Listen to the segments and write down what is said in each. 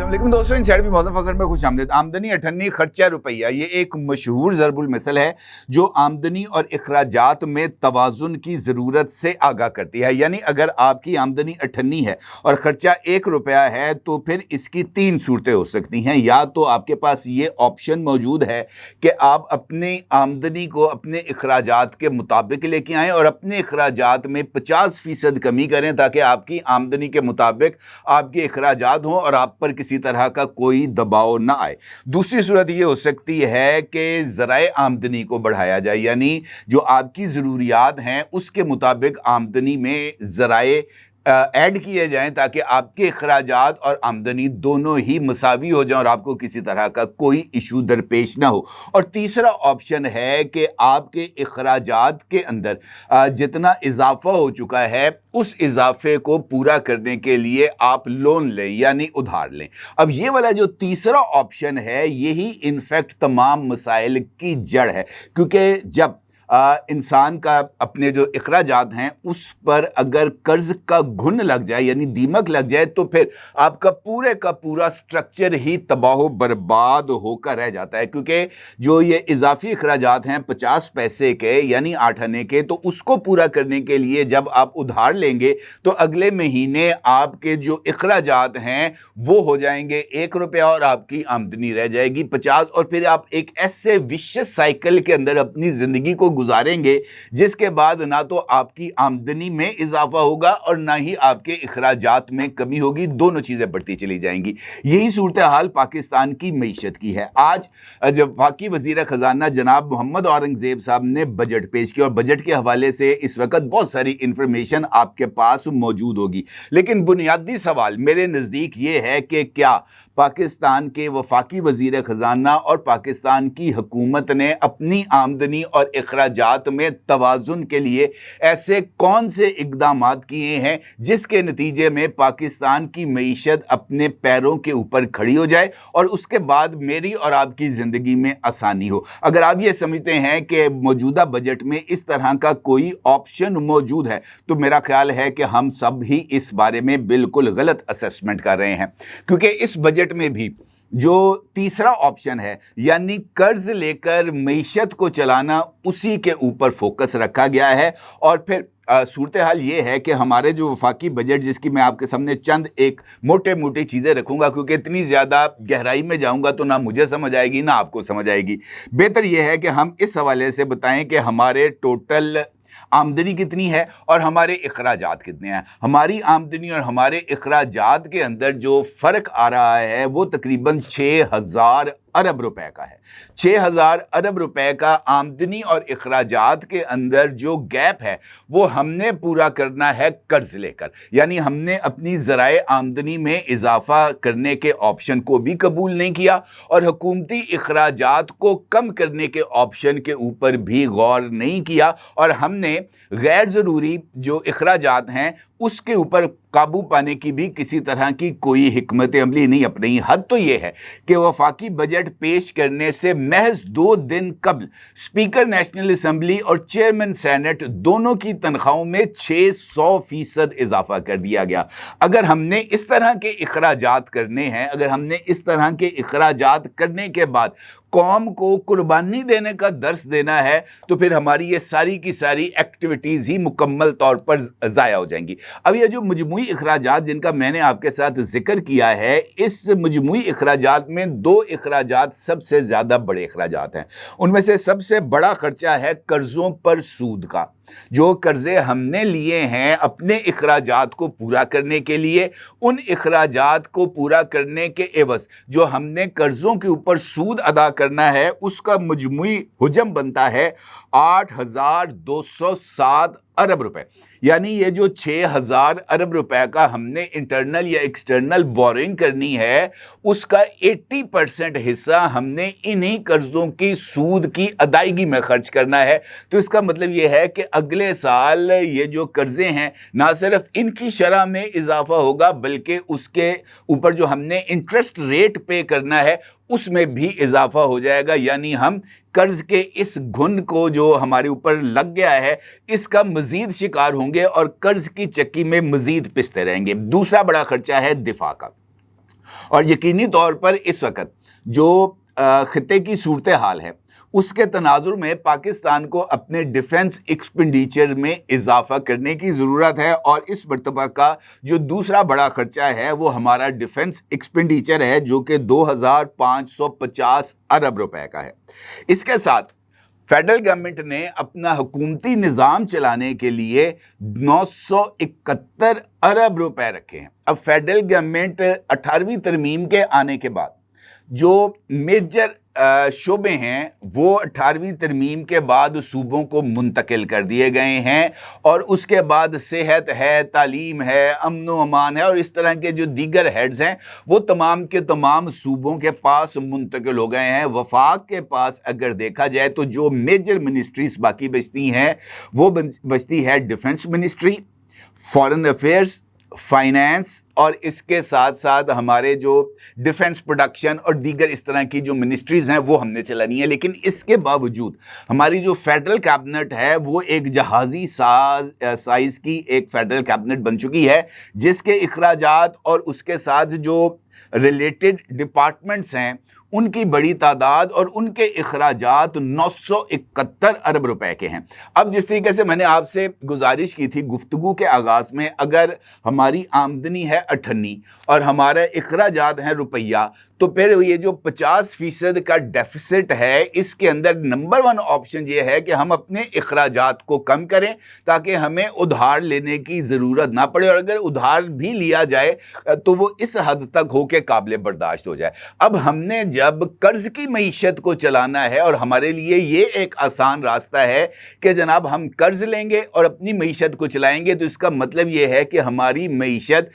लेकिन दोस्तों इनसाइड भी मौसम फखर में खुश आमदीद। आमदनी अठन्नी खर्चा रुपया, ये एक मशहूर ज़रबुल मसल है जो आमदनी और अखराजात में तवाज़ुन की ज़रूरत से आगाह करती है। यानी अगर आपकी आमदनी अठन्नी है और ख़र्चा 1 रुपया है तो फिर इसकी 3 सूरतें हो सकती हैं। या तो आपके पास ये ऑप्शन मौजूद है कि आप अपनी आमदनी को अपने अखराजात के मुताबिक लेके आएँ और अपने अखराजात में 50% कमी करें ताकि आपकी आमदनी के मुताबिक आपके अखराजात हों और आप पर किसी तरह का कोई दबाव ना आए। दूसरी सूरत ये हो सकती है कि ज़राए आमदनी को बढ़ाया जाए, यानी जो आपकी ज़रूरियात हैं उसके मुताबिक आमदनी में ज़राए ऐड किए जाएं ताकि आपके अखराजात और आमदनी दोनों ही मसावी हो जाएं और आपको किसी तरह का कोई इशू दरपेश ना हो। और तीसरा ऑप्शन है कि आपके अखराजात के अंदर जितना इजाफा हो चुका है उस इजाफे को पूरा करने के लिए आप लोन लें यानी उधार लें। अब ये वाला जो तीसरा ऑप्शन है यही इनफैक्ट तमाम मसाइल की जड़ है, क्योंकि जब इंसान का अपने जो अखराजात हैं उस पर अगर कर्ज का घुन लग जाए यानी दीमक लग जाए तो फिर आपका पूरे का पूरा स्ट्रक्चर ही तबाह बर्बाद होकर रह जाता है। क्योंकि जो ये इजाफी अखराजात हैं 50 पैसे के यानी 8 आने के, तो उसको पूरा करने के लिए जब आप उधार लेंगे तो अगले महीने आपके जो अखराजात हैं वो हो जाएंगे 1 रुपया और आपकी आमदनी रह जाएगी 50, और फिर आप एक ऐसे विशेष साइकिल के अंदर अपनी ज़िंदगी को गुजारेंगे जिसके बाद ना तो आपकी आमदनी में इजाफा होगा और ना ही आपके अखराजात में कमी होगी, दोनों चीज़ें बढ़ती चली जाएंगी। यही सूरत हाल पाकिस्तान की मईशत की है। आज जब वफाकी वज़ीर ख़जाना जनाब मोहम्मद औरंगज़ेब साहब ने बजट पेश किया और बजट के हवाले से इस वक्त बहुत सारी इंफॉर्मेशन आपके पास मौजूद होगी, लेकिन बुनियादी सवाल मेरे नज़दीक ये है कि क्या पाकिस्तान के वफाकी वज़ीर ख़जाना और पाकिस्तान की हुकूमत ने अपनी आमदनी और अखराजात में तवाज़ुन के लिए ऐसे कौन से इक़दामात किए हैं जिसके नतीजे में पाकिस्तान की मईशत अपने पैरों के ऊपर खड़ी हो जाए और उसके बाद मेरी और आपकी ज़िंदगी में आसानी हो। अगर आप ये समझते हैं कि मौजूदा बजट में इस तरह का कोई ऑप्शन मौजूद है तो मेरा ख्याल है कि हम सब ही इस बारे में बिल्कुल गलत असेसमेंट कर रहे हैं, क्योंकि इस बजट में भी जो तीसरा ऑप्शन है यानी कर्ज लेकर मईशत को चलाना उसी के ऊपर फोकस रखा गया है। और फिर सूरत हाल ये है कि हमारे जो वफाकी बजट, जिसकी मैं आपके सामने चंद एक मोटे चीज़ें रखूंगा क्योंकि इतनी ज़्यादा गहराई में जाऊंगा तो ना मुझे समझ आएगी ना आपको समझ आएगी। बेहतर यह है कि हम इस हवाले से बताएं कि हमारे टोटल आमदनी कितनी है और हमारे अखराजात कितने हैं। हमारी आमदनी और हमारे अखराजात के अंदर जो फ़र्क आ रहा है वो तकरीबन 6000 अरब रुपए का है। 6000 अरब रुपए का आमदनी और अखराजात के अंदर जो गैप है वो हमने पूरा करना है कर्ज लेकर, यानी हमने अपनी ज़राए आमदनी में इजाफा करने के ऑप्शन को भी कबूल नहीं किया और हुकूमती अखराजात को कम करने के ऑप्शन के ऊपर भी गौर नहीं किया और हमने गैर ज़रूरी जो अखराजात हैं उसके ऊपर काबू पाने की भी किसी तरह की कोई हिकमत अमली नहीं अपनाई। हद तो ये है कि वफाकी बजट पेश करने से महज 2 दिन कबल स्पीकर नेशनल असम्बली और चेयरमैन सेनेट दोनों की तनख्वाहों में 600% इजाफा कर दिया गया। अगर हमने इस तरह के अखराजात करने हैं, अगर हमने इस तरह के अखराजात करने के बाद कौम को कुर्बानी देने का दर्स देना है तो फिर हमारी ये सारी की सारी एक्टिविटीज़ ही मुकम्मल तौर पर ज़ाया हो जाएंगी। अब ये जो मजमूई अखराजात जिनका मैंने आपके साथ जिक्र किया है, इस मजमूई अखराजात में 2 अखराजात सबसे ज़्यादा बड़े अखराजात हैं। उनमें से सबसे बड़ा खर्चा है कर्ज़ों पर सूद का। जो कर्ज़े हमने लिए हैं अपने अखराजात को पूरा करने के लिए, उन अखराजात को पूरा करने के एवज़ जो हमने कर्ज़ों के ऊपर सूद अदा करना है उसका मजमूई हुजम बनता है 8207 अरब रुपए। यानी ये जो 6000 अरब रुपए का हमने इंटरनल या एक्सटर्नल बोरिंग करनी है उसका 80% हिस्सा हमने इन्हीं कर्ज़ों की सूद की अदायगी में खर्च करना है। तो इसका मतलब ये है कि अगले साल ये जो कर्ज़े हैं ना सिर्फ इनकी शरह में इजाफा होगा बल्कि उसके ऊपर जो हमने इंटरेस्ट रेट पे करना है उसमें भी इजाफा हो जाएगा। यानी हम कर्ज के इस घुन को जो हमारे ऊपर लग गया है इसका मजीद शिकार होंगे और कर्ज की चक्की में मजीद पिसते रहेंगे। दूसरा बड़ा खर्चा है दिफा का। और यकीनी तौर पर इस वक्त जो खित्ते की सूरत हाल है उसके तनाजुर में पाकिस्तान को अपने डिफेंस एक्सपेंडिचर में इजाफा करने की ज़रूरत है, और इस मरतबा का जो दूसरा बड़ा खर्चा है वो हमारा डिफेंस एक्सपेंडिचर है जो कि 2550 अरब रुपए का है। इसके साथ फेडरल गवर्नमेंट ने अपना हुकूमती निज़ाम चलाने के लिए 971 अरब रुपए रखे हैं। अब फेडरल गवर्नमेंट 18वीं तरमीम के आने के बाद जो मेजर शोबे हैं वो 18वीं तरमीम के बाद सूबों को मुंतकिल कर दिए गए हैं, और उसके बाद सेहत है, तालीम है, अमन व अमान है, और इस तरह के जो दीगर हेड्स हैं वो तमाम के तमाम सूबों के पास मुंतकिल हो गए हैं। वफाक के पास अगर देखा जाए तो जो मेजर मिनिस्ट्रीज बाकी बचती हैं वो बचती है defence ministry, foreign affairs, finance, और इसके साथ साथ हमारे जो डिफेंस प्रोडक्शन और दीगर इस तरह की जो मिनिस्ट्रीज़ हैं वो हमने चलानी है। लेकिन इसके बावजूद हमारी जो फेडरल कैबिनेट है वो एक जहाज़ी साइज़ की एक फेडरल कैबिनेट बन चुकी है, जिसके इखराजात और उसके साथ जो रिलेटेड डिपार्टमेंट्स हैं उनकी बड़ी तादाद और उनके इखराजात 971 अरब रुपए के हैं। अब जिस तरीके से मैंने आपसे गुजारिश की थी गुफ्तगू के आगाज़ में, अगर हमारी आमदनी है 98 और हमारे इखराजात हैं रुपया, तो फिर ये जो 50% का डेफिसिट है इसके अंदर नंबर 1 ऑप्शन ये है कि हम अपने इखराजात को कम करें ताकि हमें उधार लेने की ज़रूरत ना पड़े, और अगर उधार भी लिया जाए तो वो इस हद तक हो के काबिल बर्दाश्त हो जाए। अब हमने जब कर्ज की मईशत को चलाना है, और हमारे लिए ये एक आसान रास्ता है कि जनाब हम कर्ज लेंगे और अपनी मईशत को चलाएंगे, तो इसका मतलब ये है कि हमारी मईशत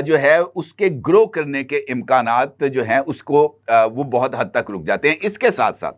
जो है उसके ग्रो करने के इम्कानात जो हैं उसको वो बहुत हद तक रुक जाते हैं। इसके साथ साथ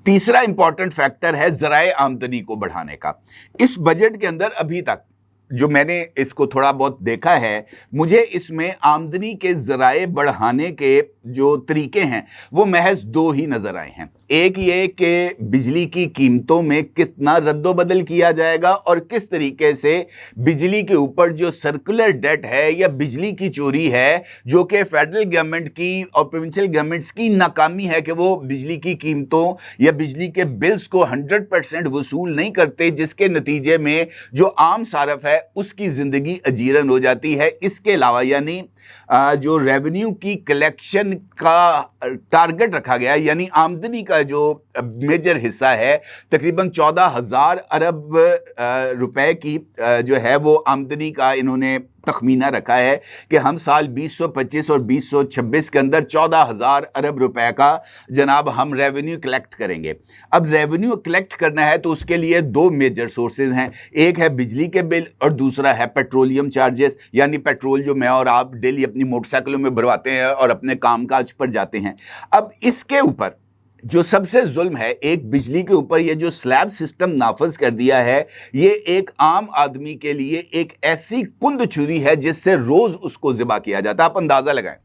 तीसरा इंपॉर्टेंट फैक्टर है ज़राए आमदनी को बढ़ाने का। इस बजट के अंदर अभी तक जो मैंने इसको थोड़ा बहुत देखा है, मुझे इसमें आमदनी के ज़राए बढ़ाने के जो तरीके हैं वो महज 2 ही नज़र आए हैं। एक ये कि बिजली की कीमतों में कितना रद्दो बदल किया जाएगा और किस तरीके से बिजली के ऊपर जो सर्कुलर डेट है या बिजली की चोरी है, जो कि फेडरल गवर्नमेंट की और प्रोविंशियल गवर्नमेंट्स की नाकामी है कि वो बिजली की कीमतों या बिजली के बिल्स को 100% वसूल नहीं करते, जिसके नतीजे में जो आम सारफ है उसकी ज़िंदगी अजीरन हो जाती है। इसके अलावा यानी जो रेवेन्यू की कलेक्शन का टारगेट रखा गया, यानी आमदनी का जो मेजर हिस्सा है तकरीबन 14,000 अरब रुपए की जो है वो आमदनी का इन्होंने तखमीना रखा है कि हम साल 2025 और 2026 के अंदर 14,000 अरब रुपए का जनाब हम रेवेन्यू कलेक्ट करेंगे। अब रेवेन्यू कलेक्ट करना है तो उसके लिए 2 मेजर सोर्सेज हैं, एक है बिजली के बिल और दूसरा है पेट्रोलियम चार्जेस, यानी पेट्रोल जो मैं और आप डेली अपनी मोटरसाइकिलों में भरवाते हैं और अपने कामकाज पर जाते हैं। अब इसके ऊपर जो सबसे जुल्म है, एक बिजली के ऊपर ये जो स्लैब सिस्टम नाफज कर दिया है, ये एक आम आदमी के लिए एक ऐसी कुंद छुरी है जिससे रोज उसको ज़िबा किया जाता है। आप अंदाज़ा लगाएं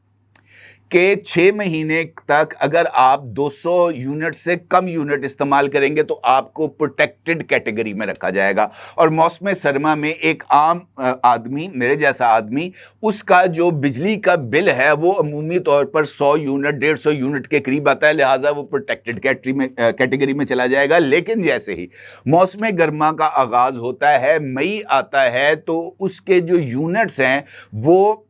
कि 6 महीने तक अगर आप 200 यूनिट से कम यूनिट इस्तेमाल करेंगे तो आपको प्रोटेक्टेड कैटेगरी में रखा जाएगा, और मौसम सरमा में एक आम आदमी, मेरे जैसा आदमी, उसका जो बिजली का बिल है वो अमूमी तौर पर 100 यूनिट 150 यूनिट के करीब आता है, लिहाजा वो प्रोटेक्टेड कैटेगरी में चला जाएगा। लेकिन जैसे ही मौसम गर्मा का आगाज़ होता है, मई आता है, तो उसके जो यूनिट्स हैं वो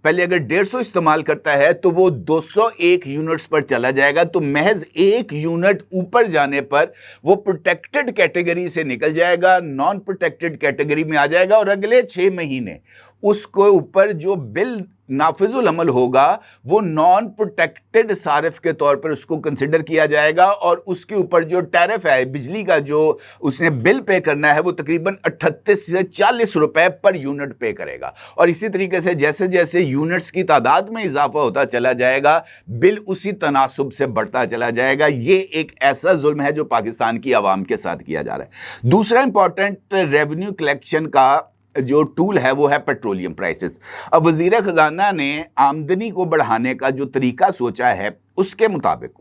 पहले अगर 150 इस्तेमाल करता है तो वो 201 यूनिट्स पर चला जाएगा, तो महज 1 यूनिट ऊपर जाने पर वो प्रोटेक्टेड कैटेगरी से निकल जाएगा, नॉन प्रोटेक्टेड कैटेगरी में आ जाएगा, और अगले 6 महीने उसको ऊपर जो बिल नाफिजुल अमल होगा वो नॉन प्रोटेक्टेड सारिफ के तौर पर उसको कंसिडर किया जाएगा, और उसके ऊपर जो टैरिफ है बिजली का जो उसने बिल पे करना है वो तकरीबन 38 से 40 रुपए पर यूनिट पे करेगा। और इसी तरीके से जैसे जैसे यूनिट्स की तादाद में इजाफा होता चला जाएगा, बिल उसी तनासुब से बढ़ता चला जाएगा। ये एक ऐसा जुल्म है जो पाकिस्तान की आवाम के साथ किया जा रहा है। दूसरा इंपॉर्टेंट रेवेन्यू कलेक्शन का जो टूल है वो है पेट्रोलियम प्राइसेस। अब वज़ीर ख़ज़ाना ने आमदनी को बढ़ाने का जो तरीका सोचा है उसके मुताबिक,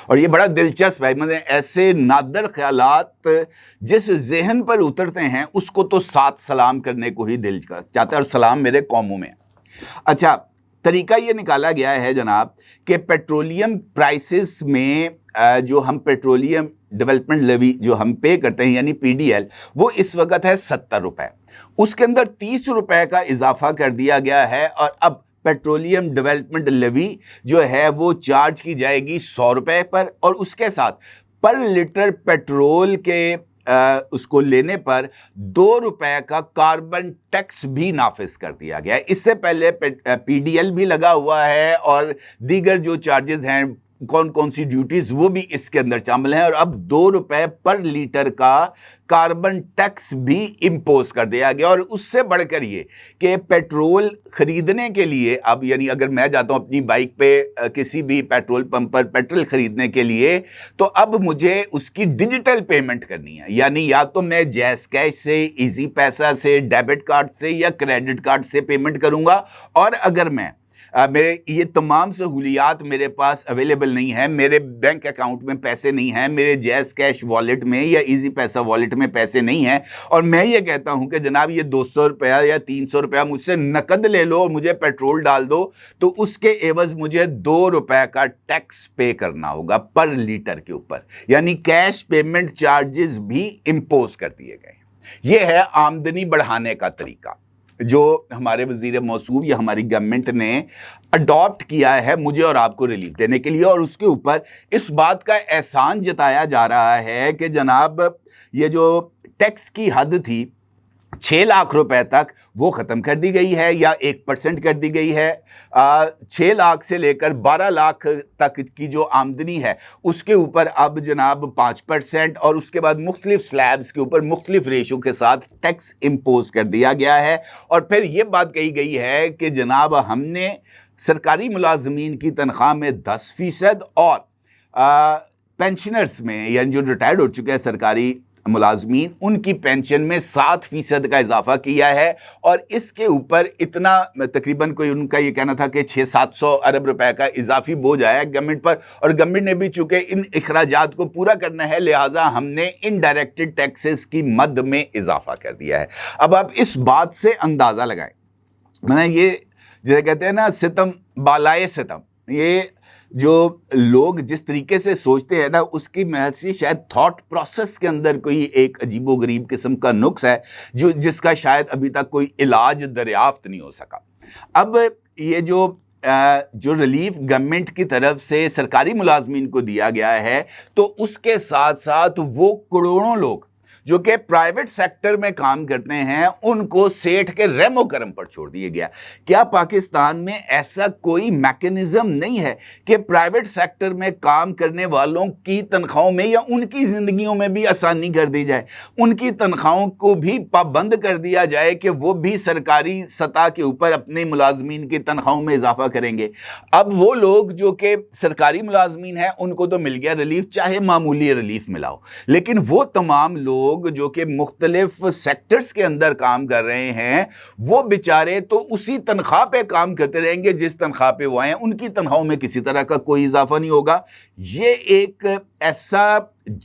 और ये बड़ा दिलचस्प है, मतलब ऐसे नादर ख्यालात जिस जहन पर उतरते हैं उसको तो साथ सलाम करने को ही दिल चाहता है, और सलाम मेरे कौमों में। अच्छा, طریقہ یہ نکالا گیا ہے جناب کہ پیٹرولیم پرائسز میں جو ہم پیٹرولیم ڈیولپمنٹ لیوی جو ہم پے کرتے ہیں یعنی پی ڈی ایل، وہ اس وقت ہے 70 روپے، اس کے اندر 30 روپے کا اضافہ کر دیا گیا ہے، اور اب پیٹرولیم ڈیولپمنٹ لیوی جو ہے وہ چارج کی جائے گی 100 روپے پر، اور اس کے ساتھ پر لیٹر پیٹرول کے اس کو لینے پر 2 روپے کا کاربن ٹیکس بھی نافذ کر دیا گیا ہے۔ اس سے پہلے پی ڈی ایل بھی لگا ہوا ہے اور دیگر جو چارجز ہیں، کون کون سی ڈیوٹیز، وہ بھی اس کے اندر شامل ہیں، اور اب 2 روپے پر لیٹر کا کاربن ٹیکس بھی امپوز کر دیا گیا۔ اور اس سے بڑھ کر یہ کہ پیٹرول خریدنے کے لیے اب یعنی اگر میں جاتا ہوں اپنی بائک پہ کسی بھی پیٹرول پمپ پر پیٹرول خریدنے کے لیے، تو اب مجھے اس کی ڈیجیٹل پیمنٹ کرنی ہے، یعنی یا تو میں جیز کیش سے، ایزی پیسہ سے، ڈیبٹ کارڈ سے یا کریڈٹ کارڈ سے پیمنٹ کروں گا، اور اگر میں میرے یہ تمام سہولیات میرے پاس اویلیبل نہیں ہیں، میرے بینک اکاؤنٹ میں پیسے نہیں ہیں، میرے جیز کیش والیٹ میں یا ایزی پیسہ والیٹ میں پیسے نہیں ہیں، اور میں یہ کہتا ہوں کہ جناب یہ 200 روپیہ یا 300 روپیہ مجھ سے نقد لے لو اور مجھے پیٹرول ڈال دو، تو اس کے عوض مجھے 2 روپے کا ٹیکس پے کرنا ہوگا پر لیٹر کے اوپر، یعنی کیش پیمنٹ چارجز بھی امپوز کر دیے گئے۔ یہ ہے آمدنی بڑھانے کا طریقہ جو ہمارے وزیر موصوف یا ہماری گورنمنٹ نے اڈاپٹ کیا ہے مجھے اور آپ کو ریلیف دینے کے لیے، اور اس کے اوپر اس بات کا احسان جتایا جا رہا ہے کہ جناب یہ جو ٹیکس کی حد تھی 6 لاکھ روپے تک، وہ ختم کر دی گئی ہے یا 1% کر دی گئی ہے۔ 6 لاکھ سے لے کر 12 لاکھ تک کی جو آمدنی ہے اس کے اوپر اب جناب 5%، اور اس کے بعد مختلف سلیبز کے اوپر مختلف ریشو کے ساتھ ٹیکس امپوز کر دیا گیا ہے۔ اور پھر یہ بات کہی گئی ہے کہ جناب ہم نے سرکاری ملازمین کی تنخواہ میں 10% اور پینشنرز میں یعنی جو ریٹائرڈ ہو چکے ہیں سرکاری ملازمین، ان کی پینشن میں 7% کا اضافہ کیا ہے، اور اس کے اوپر اتنا تقریباً کوئی ان کا یہ کہنا تھا کہ 600-700 ارب روپے کا اضافی بوجھ آیا گورنمنٹ پر، اور گورنمنٹ نے بھی چونکہ ان اخراجات کو پورا کرنا ہے لہٰذا ہم نے انڈائریکٹڈ ٹیکسز کی مد میں اضافہ کر دیا ہے۔ اب آپ اس بات سے اندازہ لگائیں، میں نے یہ جیسے کہتے ہیں نا ستم بالائے ستم، یہ جو لوگ جس طریقے سے سوچتے ہیں نا اس کی محض سے شاید تھاٹ پروسیس کے اندر کوئی ایک عجیب و غریب قسم کا نقص ہے جس کا شاید ابھی تک کوئی علاج دریافت نہیں ہو سکا۔ اب یہ جو ریلیف گورنمنٹ کی طرف سے سرکاری ملازمین کو دیا گیا ہے، تو اس کے ساتھ ساتھ وہ کروڑوں لوگ جو کہ پرائیویٹ سیکٹر میں کام کرتے ہیں ان کو سیٹھ کے رحم و کرم پر چھوڑ دیا گیا۔ کیا پاکستان میں ایسا کوئی میکنزم نہیں ہے کہ پرائیویٹ سیکٹر میں کام کرنے والوں کی تنخواہوں میں یا ان کی زندگیوں میں بھی آسانی کر دی جائے، ان کی تنخواہوں کو بھی پابند کر دیا جائے کہ وہ بھی سرکاری سطح کے اوپر اپنے ملازمین کی تنخواہوں میں اضافہ کریں گے؟ اب وہ لوگ جو کہ سرکاری ملازمین ہیں ان کو تو مل گیا ریلیف، چاہے معمولی ریلیف ملا ہو، لیکن وہ تمام لوگ جو کہ مختلف سیکٹرز کے اندر کام کر رہے ہیں وہ بیچارے تو اسی تنخواہ پہ کام کرتے رہیں گے جس تنخواہ پہ وہ آئے ہیں، ان کی تنخواہوں میں کسی طرح کا کوئی اضافہ نہیں ہوگا۔ یہ ایک ایسا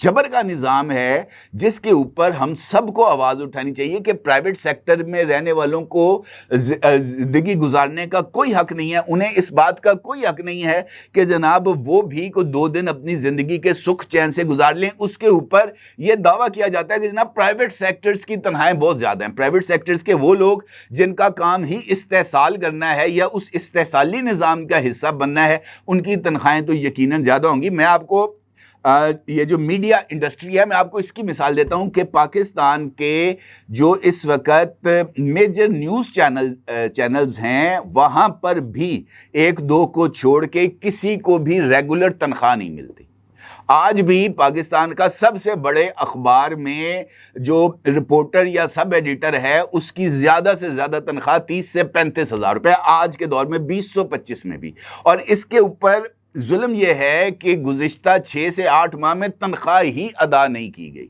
جبر کا نظام ہے جس کے اوپر ہم سب کو آواز اٹھانی چاہیے کہ پرائیویٹ سیکٹر میں رہنے والوں کو زندگی گزارنے کا کوئی حق نہیں ہے، انہیں اس بات کا کوئی حق نہیں ہے کہ جناب وہ بھی کو 2 دن اپنی زندگی کے سکھ چین سے گزار لیں۔ اس کے اوپر یہ دعویٰ کیا جاتا ہے کہ جناب پرائیویٹ سیکٹرز کی تنخواہیں بہت زیادہ ہیں، پرائیویٹ سیکٹرز کے وہ لوگ جن کا کام ہی استحصال کرنا ہے یا اس استحصالی نظام کا حصہ بننا ہے، ان کی تنخواہیں تو یقیناً زیادہ ہوں گی۔ میں آپ کو یہ جو میڈیا انڈسٹری ہے میں آپ کو اس کی مثال دیتا ہوں کہ پاکستان کے جو اس وقت میجر نیوز چینلز ہیں وہاں پر بھی 1-2 کو چھوڑ کے کسی کو بھی ریگولر تنخواہ نہیں ملتی۔ آج بھی پاکستان کا سب سے بڑے اخبار میں جو رپورٹر یا سب ایڈیٹر ہے اس کی زیادہ سے زیادہ تنخواہ 30 سے 35 ہزار روپے، آج کے دور میں 2025 میں بھی، اور اس کے اوپر ظلم یہ ہے کہ گزشتہ 6 سے 8 ماہ میں تنخواہ ہی ادا نہیں کی گئی۔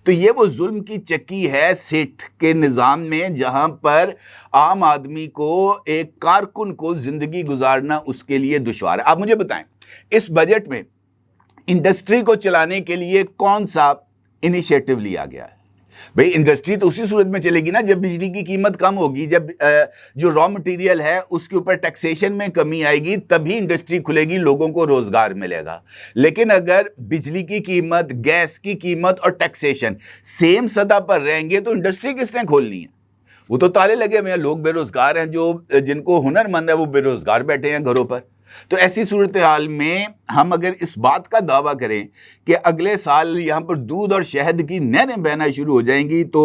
تو یہ وہ ظلم کی چکی ہے سیٹھ کے نظام میں جہاں پر عام آدمی کو، ایک کارکن کو زندگی گزارنا اس کے لیے دشوار ہے۔ آپ مجھے بتائیں اس بجٹ میں انڈسٹری کو چلانے کے لیے کون سا انیشیٹو لیا گیا ہے؟ بھئی انڈسٹری تو اسی صورت میں چلے گی نا جب بجلی کی قیمت کم ہوگی، جب جو را مٹیریل ہے اس کے اوپر ٹیکسیشن میں کمی آئے گی، تبھی انڈسٹری کھلے گی، لوگوں کو روزگار ملے گا۔ لیکن اگر بجلی کی قیمت، گیس کی قیمت اور ٹیکسیشن سیم سطح پر رہیں گے تو انڈسٹری کس نے کھولنی ہے؟ وہ تو تالے لگے ہوئے ہیں، لوگ بے روزگار ہیں، جو جن کو ہنر مند ہے وہ بے روزگار بیٹھے ہیں گھروں پر۔ تو ایسی صورتحال میں ہم اگر اس بات کا دعویٰ کریں کہ اگلے سال یہاں پر دودھ اور شہد کی نہریں بہنا شروع ہو جائیں گی تو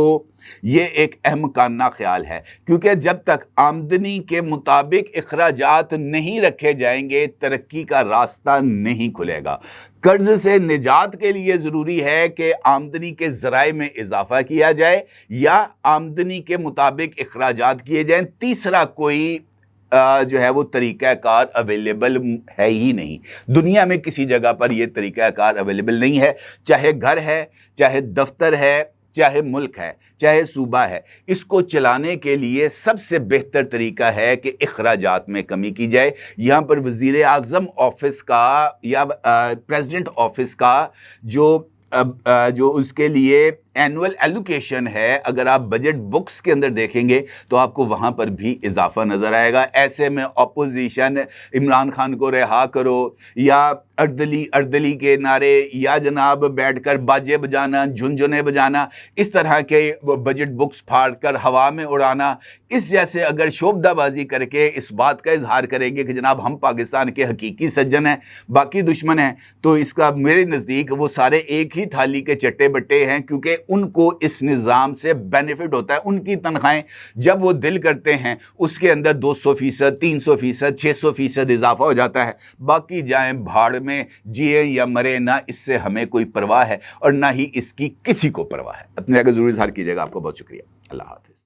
یہ ایک احمقانہ خیال ہے، کیونکہ جب تک آمدنی کے مطابق اخراجات نہیں رکھے جائیں گے ترقی کا راستہ نہیں کھلے گا۔ قرض سے نجات کے لیے ضروری ہے کہ آمدنی کے ذرائع میں اضافہ کیا جائے یا آمدنی کے مطابق اخراجات کیے جائیں، تیسرا کوئی جو ہے وہ طریقہ کار اویلیبل ہے ہی نہیں۔ دنیا میں کسی جگہ پر یہ طریقہ کار اویلیبل نہیں ہے، چاہے گھر ہے، چاہے دفتر ہے، چاہے ملک ہے، چاہے صوبہ ہے۔ اس کو چلانے کے لیے سب سے بہتر طریقہ ہے کہ اخراجات میں کمی کی جائے۔ یہاں پر وزیر اعظم آفس کا یا پریزیڈنٹ آفس کا جو اس کے لیے اینول ایلوکیشن ہے، اگر آپ بجٹ بکس کے اندر دیکھیں گے تو آپ کو وہاں پر بھی اضافہ نظر آئے گا۔ ایسے میں اپوزیشن عمران خان کو رہا کرو یا اردلی کے نعرے یا جناب بیٹھ کر باجے بجانا، جھنجھنے بجانا، اس طرح کے بجٹ بکس پھاڑ کر ہوا میں اڑانا، اس جیسے اگر شوبدہ بازی کر کے اس بات کا اظہار کریں گے کہ جناب ہم پاکستان کے حقیقی سجن ہیں، باقی دشمن ہیں، تو اس کا میرے نزدیک وہ سارے ایک ہی تھالی کے چٹے بٹے ہیں، کیونکہ ان کو اس نظام سے بینیفٹ ہوتا ہے۔ ان کی تنخواہیں جب وہ دل کرتے ہیں اس کے اندر 200%، 300%، 600% اضافہ ہو جاتا ہے۔ باقی جائیں بھاڑ میں، جیے یا مرے، نہ اس سے ہمیں کوئی پرواہ ہے اور نہ ہی اس کی کسی کو پرواہ ہے۔ اپنے اگر ضرور اظہار کیجیے گا۔ آپ کو بہت شکریہ۔ اللہ حافظ۔